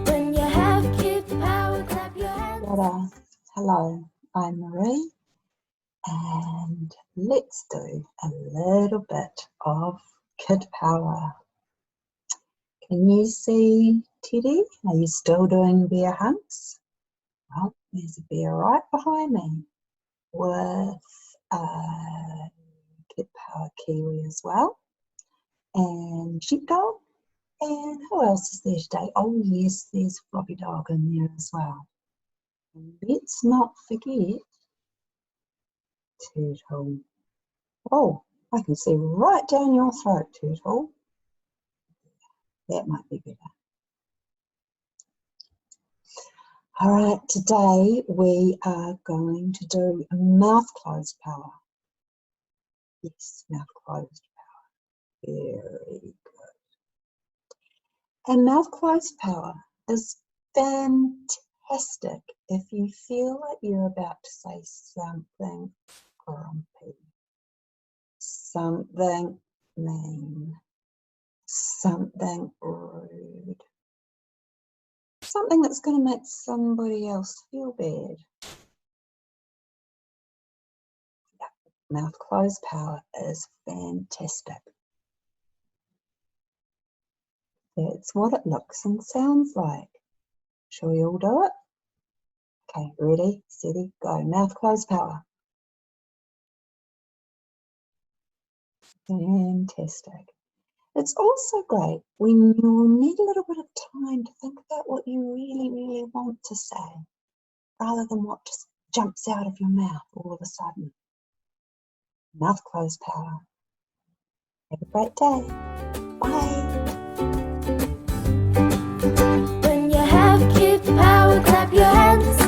When you have Kidpower, clap your hands. Hello, I'm Maree, and let's do a little bit of Kidpower. Can you see Teddy? Are you still doing bear hunts? Well, there's a bear right behind me with a Kidpower Kiwi as well, and sheepdog. And who else is there today? Oh yes, there's Floppy Dog in there as well. And let's not forget Turtle. Oh, I can see right down your throat, Turtle. That might be better. All right, today we are going to do mouth closed power. Yes, mouth closed power. Very good. And mouth closed power is fantastic if you feel like you're about to say something grumpy, something mean, something rude, something that's going to make somebody else feel bad. Yeah, mouth closed power is fantastic. That's what it looks and sounds like. Shall we all do it? Okay, ready, steady, go. Mouth closed power. Fantastic. It's also great when you need a little bit of time to think about what you really, really want to say, rather than what just jumps out of your mouth all of a sudden. Mouth closed power. Have a great day. Bye. When you have Kidpower, clap your hands.